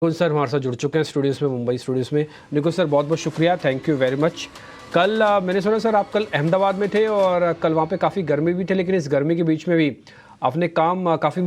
Nikul sir हमारे साथ जुड़ चुके हैं स्टूडियोज़ में, मुंबई स्टूडियोज़ में। निकुल सर बहुत बहुत शुक्रिया, थैंक यू वेरी मच। कल मैंने सुना सर आप कल अहमदाबाद में थे और कल वहाँ पे काफ़ी गर्मी भी थी, लेकिन इस गर्मी के बीच में भी आपने काम काफ़ी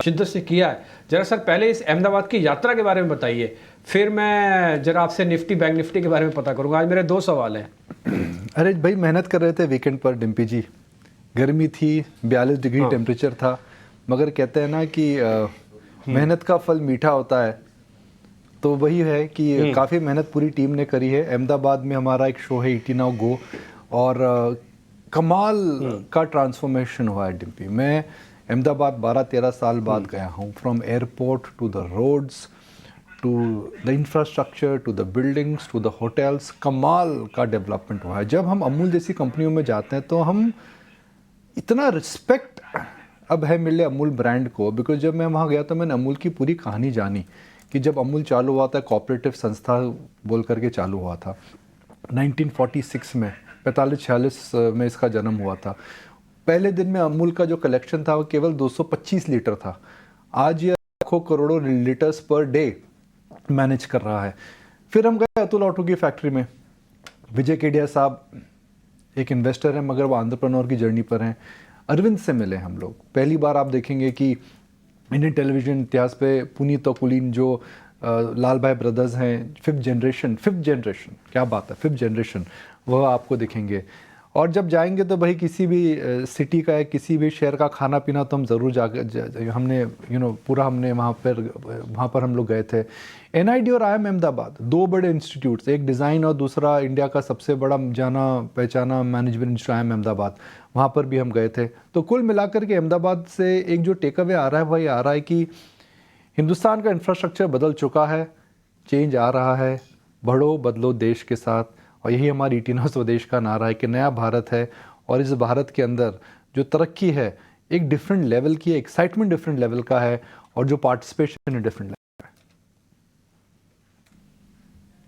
शिद्दत से किया है। ज़रा सर पहले इस अहमदाबाद की यात्रा के बारे में बताइए, फिर मैं ज़रा आपसे निफ्टी बैंक निफ्टी के बारे में पता करूँगा। आज मेरे 2 सवाल हैं। अरे भाई मेहनत कर रहे थे वीकेंड पर डिम्पी जी। गर्मी थी, 42 डिग्री हाँ। टेम्परेचर था, मगर कहते हैं ना कि मेहनत का फल मीठा होता है। तो वही है कि काफ़ी मेहनत पूरी टीम ने करी है। अहमदाबाद में हमारा एक शो है ईटी नाउ गो, और कमाल का ट्रांसफॉर्मेशन हुआ है डिम्पी। मैं अहमदाबाद 12-13 साल बाद गया हूँ। From airport to the roads to the infrastructure to the buildings to the hotels, कमाल का डेवलपमेंट हुआ है। जब हम अमूल जैसी कंपनियों में जाते हैं तो हम इतना रिस्पेक्ट अब है मिले अमूल ब्रांड को, बिकॉज जब मैं वहाँ गया तो मैंने अमूल की पूरी कहानी जानी कि जब अमूल चालू हुआ था कोऑपरेटिव संस्था बोल करके चालू हुआ था 1946 में, 45-46 में इसका जन्म हुआ था। पहले दिन में अमूल का जो कलेक्शन था वो केवल 225 लीटर था। आज ये लाखों करोड़ों लीटर्स पर डे मैनेज कर रहा है। फिर हम गए अतुल ऑटो की फैक्ट्री में। विजय केडिया साहब एक इन्वेस्टर हैं, मगर वो एंटरप्रेन्योर की जर्नी पर हैं। अरविंद से मिले हम लोग। पहली बार आप देखेंगे कि इंडियन टेलीविजन इतिहास पे पुनीत और कुलीन जो लाल भाई ब्रदर्स हैं, फिफ्थ जनरेशन, क्या बात है, फिफ्थ जनरेशन, वह आपको दिखेंगे। और जब जाएंगे तो भाई किसी भी सिटी का या किसी भी शहर का खाना पीना तो हम ज़रूर हमने पूरा हमने वहाँ पर हम लोग गए थे। एनआईडी और आईएम अहमदाबाद, दो बड़े इंस्टीट्यूट्स, एक डिज़ाइन और दूसरा इंडिया का सबसे बड़ा जाना पहचाना मैनेजमेंट इंस्टीट्यूट आईएम अहमदाबाद, वहाँ पर भी हम गए थे। तो कुल मिलाकर के अहमदाबाद से एक जो टेक अवे आ रहा है वही आ रहा है कि हिंदुस्तान का इंफ्रास्ट्रक्चर बदल चुका है, चेंज आ रहा है, बढ़ो बदलो देश के साथ। और यही हमारी ईटी नाउ स्वदेश का नारा है कि नया भारत है, और इस भारत के अंदर जो तरक्की है एक डिफरेंट लेवल की है, एक्साइटमेंट डिफरेंट लेवल का है, और जो पार्टिसिपेशन है डिफरेंट लेवल।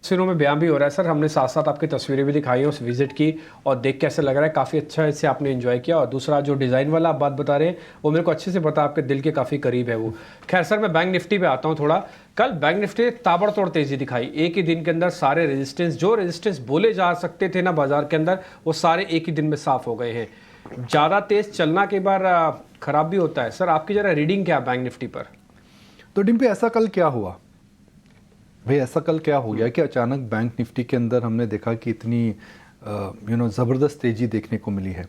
तस्वीरों में बयान भी हो रहा है सर, हमने साथ साथ आपकी तस्वीरें भी दिखाई हैं उस विजिट की, और देख कैसे लग रहा है, काफ़ी अच्छा इससे आपने एंजॉय किया। और दूसरा जो डिज़ाइन वाला आप बात बता रहे हैं वो मेरे को अच्छे से पता, आपके दिल के काफ़ी करीब है वो। खैर सर मैं बैंक निफ्टी पे आता हूँ थोड़ा। कल बैंक निफ्टी ने ताबड़तोड़ तेज़ी दिखाई, एक ही दिन के अंदर सारे रेजिस्टेंस बोले जा सकते थे ना बाजार के अंदर, वो सारे एक ही दिन में साफ हो गए हैं। ज़्यादा तेज़ चलना के बार खराब भी होता है। सर आपकी ज़रा रीडिंग क्या है बैंक निफ्टी पर? तो डिम्पी ऐसा कल क्या हुआ भाई, ऐसा कल क्या हो गया कि अचानक बैंक निफ्टी के अंदर हमने देखा कि इतनी ज़बरदस्त तेज़ी देखने को मिली है।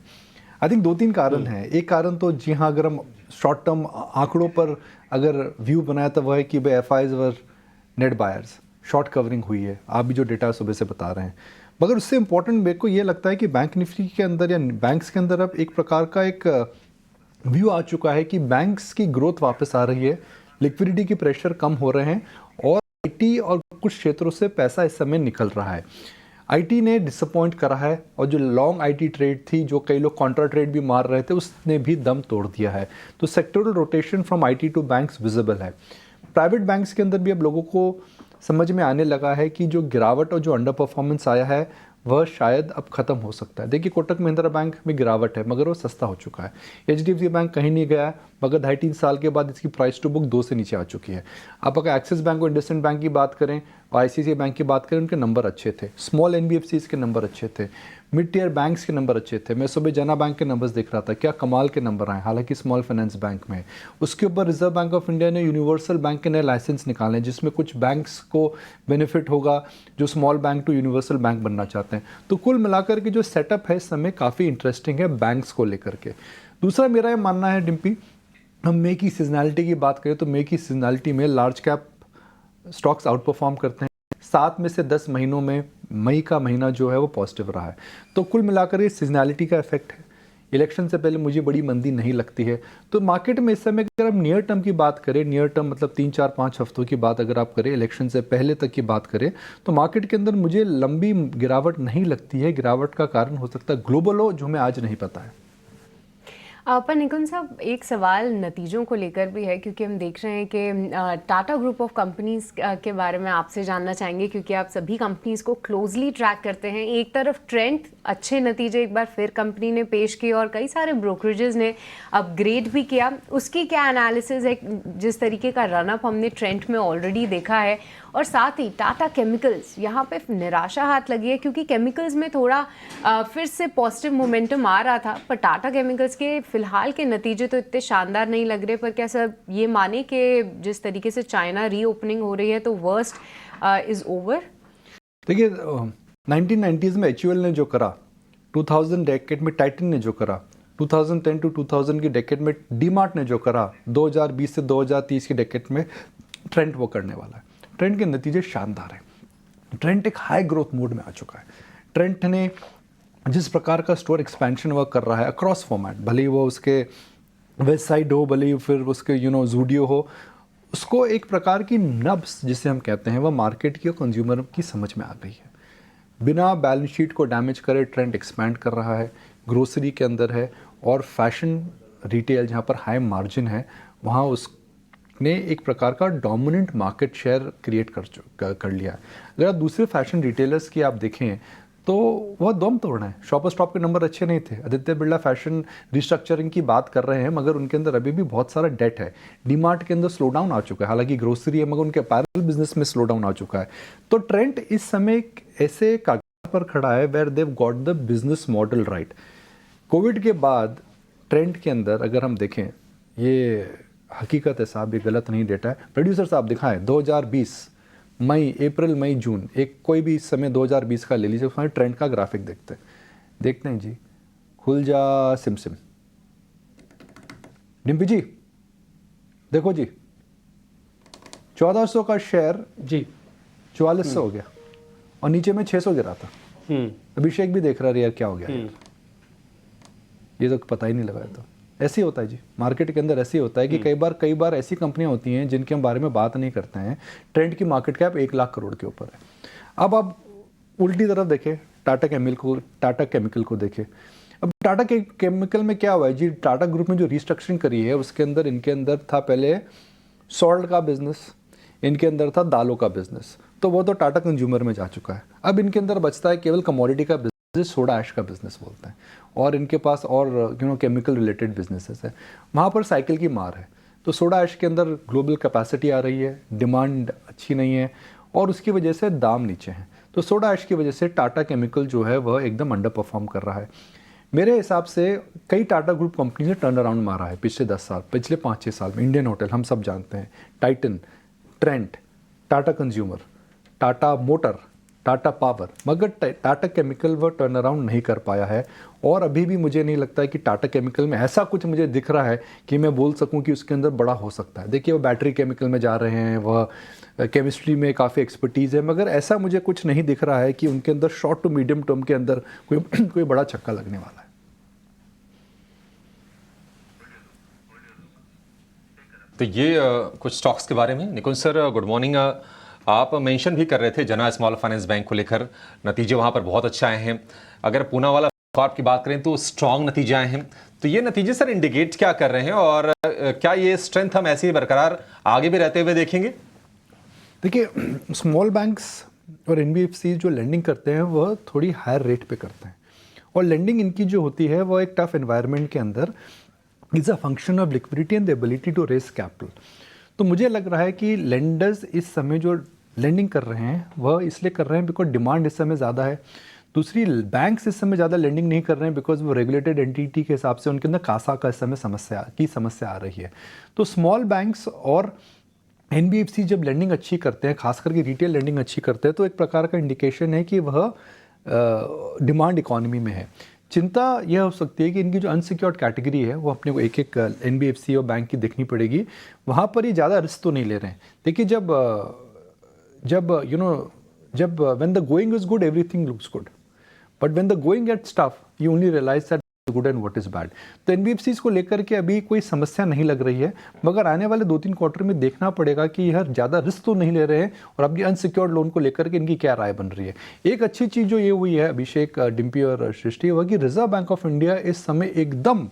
आई थिंक 2-3 कारण हैं। एक कारण तो जी हाँ, अगर हम शॉर्ट टर्म आंकड़ों पर अगर व्यू बनाया तो वह है कि भाई एफआईज वर नेट बायर्स, शॉर्ट कवरिंग हुई है। आप भी जो डेटा सुबह से बता रहे हैं, मगर उससे इम्पोर्टेंट मेरे को ये लगता है कि बैंक निफ्टी के अंदर या बैंक्स के अंदर अब एक प्रकार का एक व्यू आ चुका है कि बैंक्स की ग्रोथ वापस आ रही है, लिक्विडिटी की प्रेशर कम हो रहे हैं, और आईटी और कुछ क्षेत्रों से पैसा इस समय निकल रहा है। आईटी ने डिसअपॉइंट करा है, और जो लॉन्ग आईटी ट्रेड थी, जो कई लोग कॉन्ट्रा ट्रेड भी मार रहे थे, उसने भी दम तोड़ दिया है। तो sectoral rotation from IT to banks visible है। प्राइवेट बैंक्स के अंदर भी अब लोगों को समझ में आने लगा है कि जो गिरावट और जो अंडर परफॉर्मेंस आया है वह शायद अब खत्म हो सकता है। देखिए कोटक महिंद्रा बैंक में गिरावट है, मगर वो सस्ता हो चुका है। एचडीएफसी बैंक कहीं नहीं गया है, मगर 2.5-3 साल के बाद इसकी प्राइस टू बुक 2 से नीचे आ चुकी है। आप अगर एक्सिस बैंक और इंडसइंड बैंक की बात करें और आईसीआईसीआई बैंक की बात करें, उनके नंबर अच्छे थे। स्मॉल एनबीएफसीज के नंबर अच्छे थे, मिड टीयर बैंक्स के नंबर अच्छे थे। मैं सुबह जना बैंक के नंबर्स देख रहा था, क्या कमाल के नंबर आए, हालांकि स्मॉल फाइनेंस बैंक में। उसके ऊपर रिजर्व बैंक ऑफ इंडिया ने यूनिवर्सल बैंक के नए लाइसेंस निकाले, जिसमें कुछ बैंक्स को बेनिफिट होगा जो small bank to universal bank बनना चाहते हैं। तो कुल मिलाकर के जो सेटअप है इस समय काफ़ी इंटरेस्टिंग है बैंक्स को लेकर के। दूसरा मेरा ये मानना है डिम्पी, हम मे की सीजनैलिटी की बात करें तो मे की सीजनैलिटी में large cap stocks out perform करते हैं। 7 में से 10 महीनों में मई का महीना जो है वो पॉजिटिव रहा है। तो कुल मिलाकर ये सीजनैलिटी का इफेक्ट है। इलेक्शन से पहले मुझे बड़ी मंदी नहीं लगती है। तो मार्केट में इस समय अगर हम नियर टर्म की बात करें, नियर टर्म मतलब 3-4-5 हफ्तों की बात अगर आप करें, इलेक्शन से पहले तक की बात करें, तो मार्केट के अंदर मुझे लंबी गिरावट नहीं लगती है। गिरावट का कारण हो सकता है ग्लोबल हो, जो हमें आज नहीं पता है। पर निकुंज साहब, एक सवाल नतीजों को लेकर भी है, क्योंकि हम देख रहे हैं कि टाटा ग्रुप ऑफ कंपनीज के बारे में आपसे जानना चाहेंगे, क्योंकि आप सभी कंपनीज को क्लोजली ट्रैक करते हैं। एक तरफ ट्रेंड, अच्छे नतीजे एक बार फिर कंपनी ने पेश किए और कई सारे ब्रोकरेजेस ने अपग्रेड भी किया। उसकी क्या एनालिसिस है, जिस तरीके का रनअप हमने ट्रेंड में ऑलरेडी देखा है? और साथ ही टाटा केमिकल्स, यहाँ पे निराशा हाथ लगी है, क्योंकि केमिकल्स में थोड़ा फिर से पॉजिटिव मोमेंटम आ रहा था, पर टाटा केमिकल्स के फिलहाल के नतीजे तो इतने शानदार नहीं लग रहे। पर क्या सर ये माने कि जिस तरीके से चाइना रीओपनिंग हो रही है तो वर्स्ट इज ओवर? देखिए 1990s में HUL ने जो करा, 2000 डेकेड में टाइटन ने जो करा, 2010 टू 2000 की डेकेड में डीमार्ट ने जो करा, 2020 से 2030 की डेकेड में ट्रेंड वो करने वाला है। ट्रेंड के नतीजे शानदार हैं। ट्रेंड एक हाई ग्रोथ मोड में आ चुका है। ट्रेंड ने जिस प्रकार का स्टोर एक्सपेंशन वर्क कर रहा है अक्रॉस फॉर्मेट, भले ही वो उसके वेस्ट साइड हो, भले ही फिर उसके ज़ूडियो हो, उसको एक प्रकार की नब्स जिसे हम कहते हैं वह मार्केट की और कंज्यूमर की समझ में आ गई है। बिना बैलेंस शीट को डैमेज करे ट्रेंड एक्सपैंड कर रहा है, ग्रोसरी के अंदर है, और फैशन रिटेल जहाँ पर हाई मार्जिन है वहाँ उसने एक प्रकार का डोमिनेंट मार्केट शेयर क्रिएट कर लिया है। अगर आप दूसरे फैशन रिटेलर्स की आप देखें तो वह दम तोड़ रहे हैं। शॉपर स्टॉप के नंबर अच्छे नहीं थे। आदित्य बिरला फैशन रिस्ट्रक्चरिंग की बात कर रहे हैं, मगर उनके अंदर अभी भी बहुत सारा डेट है। डीमार्ट के अंदर स्लो डाउन आ चुका है, हालांकि ग्रोसरी है मगर उनके अपैरल बिजनेस में स्लो डाउन आ चुका है। तो ट्रेंड इस समय एक ऐसे कागज पर खड़ा है where they've got the business model right. Covid के बाद ट्रेंड के अंदर अगर हम देखें, ये हकीकत है साहब, ये गलत नहीं डेटा है। प्रोड्यूसर साहब दिखाएं 2020 मई, अप्रैल मई जून, एक कोई भी समय 2020 का ले लीजिए, उसमें ट्रेंड का ग्राफिक देखते हैं जी। खुल जा सिमसिम, डिम्पी जी देखो जी, 1400 का शेयर जी 4400 हो गया और नीचे में 600 गिरा था। अभिषेक भी देख रहा है यार क्या हो गया यार। ये तो पता ही नहीं लगा। तो ऐसे ही होता है जी, मार्केट के अंदर ऐसे ही होता है कि कई बार ऐसी कंपनियां होती हैं जिनके हम बारे में बात नहीं करते हैं। ट्रेंड की मार्केट कैप 1 लाख करोड़ के ऊपर है। अब आप उल्टी तरफ देखें, टाटा केमिकल को देखें। अब टाटा केमिकल में क्या हुआ है जी, टाटा ग्रुप ने जो रिस्ट्रक्चरिंग करी है उसके अंदर इनके अंदर था पहले सॉल्ट का बिजनेस, इनके अंदर था दालों का बिजनेस, तो वो तो टाटा कंज्यूमर में जा चुका है। अब इनके अंदर बचता है केवल कमोडिटी का बिजनेस, सोडा ऐश का बिजनेस बोलते हैं, और इनके पास और केमिकल रिलेटेड बिजनेसेस है। वहाँ पर साइकिल की मार है। तो सोडा ऐश के अंदर ग्लोबल कैपेसिटी आ रही है, डिमांड अच्छी नहीं है और उसकी वजह से दाम नीचे हैं। तो सोडा ऐश की वजह से टाटा केमिकल जो है वह एकदम अंडर परफॉर्म कर रहा है। मेरे हिसाब से कई टाटा ग्रुप कंपनी ने टर्न अराउंड मारा है पिछले 10 साल, पिछले 5-6 साल में। इंडियन होटल हम सब जानते हैं, Titan, Trent, Tata consumer, Tata motor, Tata power, मगर टाटा केमिकल वो टर्न अराउंड नहीं कर पाया है। और अभी भी मुझे नहीं लगता है कि टाटा केमिकल में ऐसा कुछ मुझे दिख रहा है कि मैं बोल सकूं कि उसके अंदर बड़ा हो सकता है। देखिए वो बैटरी केमिकल में जा रहे हैं, वह केमिस्ट्री में काफ़ी एक्सपर्टीज़ है, मगर ऐसा मुझे कुछ नहीं दिख रहा है कि उनके अंदर शॉर्ट टू मीडियम टर्म के अंदर कोई बड़ा छक्का लगने वाला है। तो ये कुछ स्टॉक्स के बारे में। निकुंज सर गुड मॉर्निंग। आप मेंशन भी कर रहे थे जना स्मॉल फाइनेंस बैंक को लेकर, नतीजे वहाँ पर बहुत अच्छे आए हैं। अगर पूना वाला कॉर्प की बात करें तो स्ट्रॉन्ग नतीजे आए हैं। तो ये नतीजे सर इंडिकेट क्या कर रहे हैं और क्या ये स्ट्रेंथ हम ऐसे ही बरकरार आगे भी रहते हुए देखेंगे? देखिए स्मॉल बैंक्स और NBFC जो लेंडिंग करते हैं वह थोड़ी हायर रेट पे करते हैं, और लेंडिंग इनकी जो होती है वह एक टफ एनवायरनमेंट के अंदर is a function of liquidity and the ability to raise capital. तो मुझे लग रहा है कि लेंडर्स इस समय जो लेंडिंग कर रहे हैं वह इसलिए कर रहे हैं बिकॉज डिमांड इस समय ज़्यादा है। दूसरी, बैंक्स इस समय ज़्यादा लेंडिंग नहीं कर रहे हैं बिकॉज वो रेगुलेटेड एंटिटी के हिसाब से उनके अंदर कासा का इस समय समस्या आ रही है। तो स्मॉल बैंक्स और NBFC जब लेंडिंग अच्छी करते हैं, खास करके रिटेल लेंडिंग अच्छी करते हैं, तो एक प्रकार का इंडिकेशन है कि वह डिमांड इकोनॉमी में है। चिंता यह हो सकती है कि इनकी जो अनसिक्योर्ड कैटेगरी है वो अपने को एक NBFC और बैंक की देखनी पड़ेगी। वहाँ पर ये ज़्यादा रिस्क तो नहीं ले रहे हैं। देखिए जब when the going is good everything looks good, but when the going gets tough you only realize that good and what is bad। तो NBFCs को लेकर के अभी कोई समस्या नहीं लग रही है, मगर आने वाले 2-3 क्वार्टर में देखना पड़ेगा कि यह ज़्यादा रिस्क तो नहीं ले रहे हैं और अपनी अनसिक्योर्ड लोन को लेकर के इनकी क्या राय बन रही है। एक अच्छी चीज़ जो ये हुई है अभिषेक, डिम्पी और सृष्टि, वह कि रिजर्व बैंक ऑफ इंडिया इस समय एकदम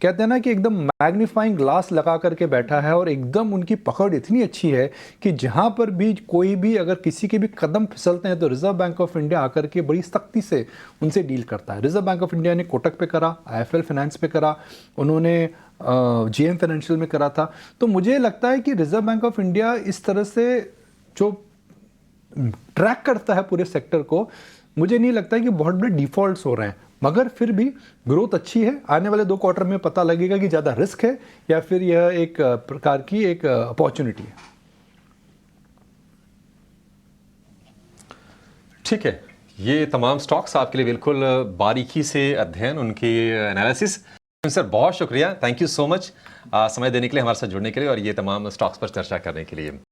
कहते हैं ना कि एकदम मैग्नीफाइंग ग्लास लगा करके बैठा है, और एकदम उनकी पकड़ इतनी अच्छी है कि जहां पर भी कोई भी अगर किसी के भी कदम फिसलते हैं तो रिजर्व बैंक ऑफ इंडिया आकर के बड़ी सख्ती से उनसे डील करता है। रिजर्व बैंक ऑफ इंडिया ने कोटक पे करा, IIFL फाइनेंस पे करा, उन्होंने GM फाइनेंशियल में करा था। तो मुझे लगता है कि रिजर्व बैंक ऑफ इंडिया इस तरह से जो ट्रैक करता है पूरे सेक्टर को, मुझे नहीं लगता है कि बहुत बड़े डिफॉल्ट्स हो रहे हैं, मगर फिर भी ग्रोथ अच्छी है। आने वाले 2 क्वार्टर में पता लगेगा कि ज़्यादा रिस्क है या फिर यह एक प्रकार की एक अपॉर्चुनिटी है। ठीक है, ये तमाम स्टॉक्स आपके लिए बिल्कुल बारीकी से अध्ययन, उनकी एनालिसिस। सर बहुत शुक्रिया, थैंक यू सो मच समय देने के लिए, हमारे साथ जुड़ने के लिए और ये तमाम स्टॉक्स पर चर्चा करने के लिए।